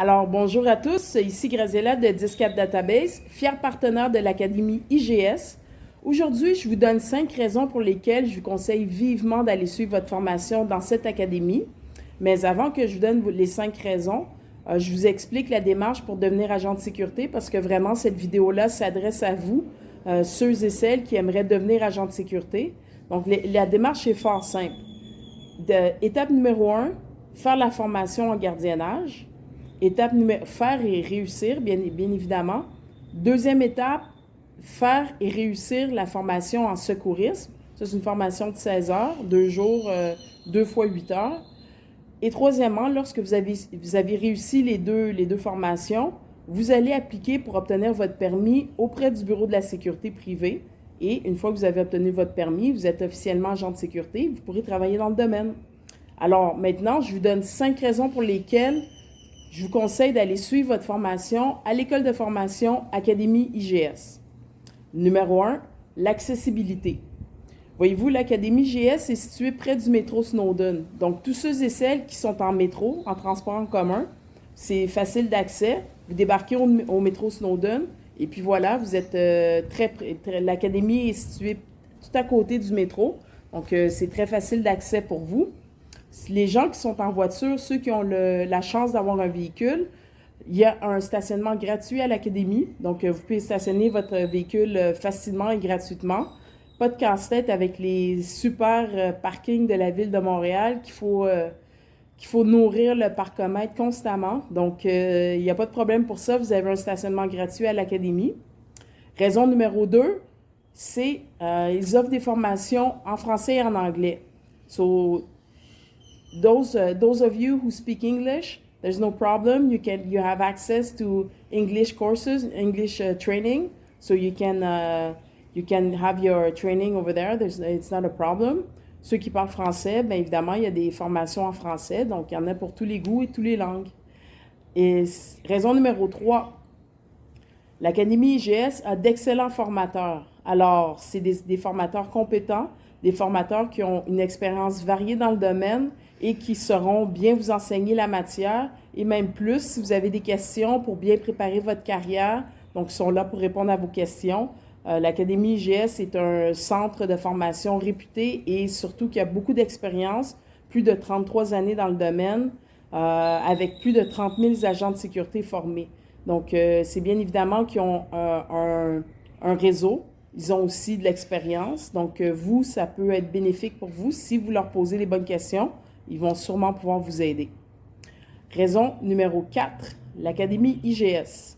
Alors, bonjour à tous, ici Graziella de 10-4 Database, fier partenaire de l'Académie IGS. Aujourd'hui, je vous donne 5 raisons pour lesquelles je vous conseille vivement d'aller suivre votre formation dans cette académie. Mais avant que je vous donne les 5 raisons, je vous explique la démarche pour devenir agent de sécurité parce que vraiment, cette vidéo-là s'adresse à vous, ceux et celles qui aimeraient devenir agent de sécurité. Donc, la démarche est fort simple. Étape numéro 1, faire la formation en gardiennage. Étape numéro faire et réussir, bien évidemment. Deuxième étape, faire et réussir la formation en secourisme. Ça, c'est une formation de 16 heures, 2 jours, 2 fois 8 heures. Et troisièmement, lorsque vous avez réussi les deux formations, vous allez appliquer pour obtenir votre permis auprès du Bureau de la sécurité privée. Et une fois que vous avez obtenu votre permis, vous êtes officiellement agent de sécurité, vous pourrez travailler dans le domaine. Alors maintenant, je vous donne 5 raisons pour lesquelles je vous conseille d'aller suivre votre formation à l'école de formation Académie IGS. Numéro 1, l'accessibilité. Voyez-vous, l'Académie IGS est située près du métro Snowden. Donc, tous ceux et celles qui sont en métro, en transport en commun, c'est facile d'accès. Vous débarquez au métro Snowden et puis voilà, vous êtes l'Académie est située tout à côté du métro. Donc, c'est très facile d'accès pour vous. Les gens qui sont en voiture, ceux qui ont la chance d'avoir un véhicule, il y a un stationnement gratuit à l'Académie. Donc, vous pouvez stationner votre véhicule facilement et gratuitement. Pas de casse-tête avec les super parkings de la ville de Montréal qu'il faut nourrir le parcomètre constamment. Donc, il n'y a pas de problème pour ça. Vous avez un stationnement gratuit à l'Académie. Raison numéro 2, c'est ils offrent des formations en français et en anglais. So, those of you who speak English, there's no problem. You have access to English courses, English training, so you can have your training over there. It's not a problem. Ceux qui parlent français, bien évidemment, il y a des formations en français, donc il y en a pour tous les goûts et toutes les langues. Et raison numéro 3, l'Académie IGS a d'excellents formateurs. Alors, c'est des formateurs compétents, des formateurs qui ont une expérience variée dans le domaine et qui sauront bien vous enseigner la matière et même plus si vous avez des questions pour bien préparer votre carrière. Donc, ils sont là pour répondre à vos questions. L'Académie IGS est un centre de formation réputé et surtout qui a beaucoup d'expérience, plus de 33 années dans le domaine, avec plus de 30 000 agents de sécurité formés. Donc, c'est bien évidemment qu'ils ont un réseau. Ils ont aussi de l'expérience. Donc, vous, ça peut être bénéfique pour vous. Si vous leur posez les bonnes questions, ils vont sûrement pouvoir vous aider. Raison numéro 4, l'Académie IGS.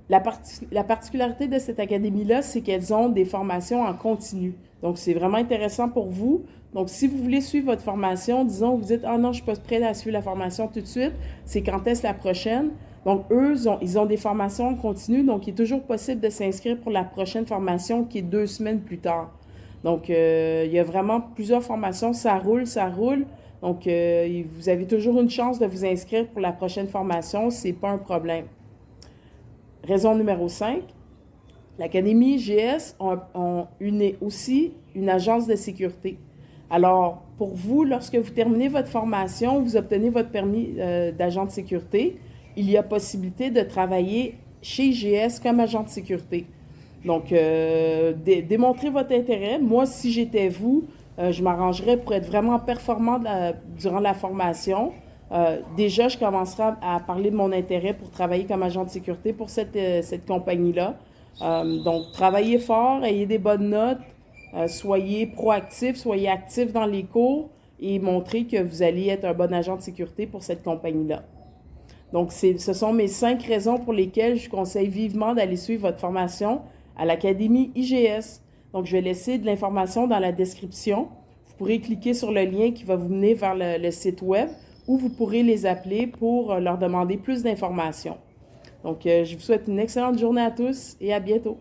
La particularité de cette académie-là, c'est qu'elles ont des formations en continu. Donc, c'est vraiment intéressant pour vous. Donc, si vous voulez suivre votre formation, disons, vous dites « Ah non, je ne suis pas prêt à suivre la formation tout de suite. C'est quand est-ce la prochaine? » Donc, eux, ils ont des formations en continu. Donc, il est toujours possible de s'inscrire pour la prochaine formation qui est 2 semaines plus tard. Donc, il y a vraiment plusieurs formations. Ça roule, ça roule. Donc, vous avez toujours une chance de vous inscrire pour la prochaine formation. Ce n'est pas un problème. Raison numéro 5, l'Académie IGS est aussi une agence de sécurité. Alors, pour vous, lorsque vous terminez votre formation, vous obtenez votre permis d'agent de sécurité, il y a possibilité de travailler chez IGS comme agent de sécurité. Donc, démontrez votre intérêt. Moi, si j'étais vous, je m'arrangerais pour être vraiment performant durant la formation. Déjà, je commencerai à parler de mon intérêt pour travailler comme agent de sécurité pour cette compagnie-là. Donc, travaillez fort, ayez des bonnes notes, soyez proactifs, soyez actifs dans les cours et montrez que vous allez être un bon agent de sécurité pour cette compagnie-là. Donc, ce sont mes 5 raisons pour lesquelles je vous conseille vivement d'aller suivre votre formation à l'Académie IGS. Donc, je vais laisser de l'information dans la description. Vous pourrez cliquer sur le lien qui va vous mener vers le site web ou vous pourrez les appeler pour leur demander plus d'informations. Donc, je vous souhaite une excellente journée à tous et à bientôt.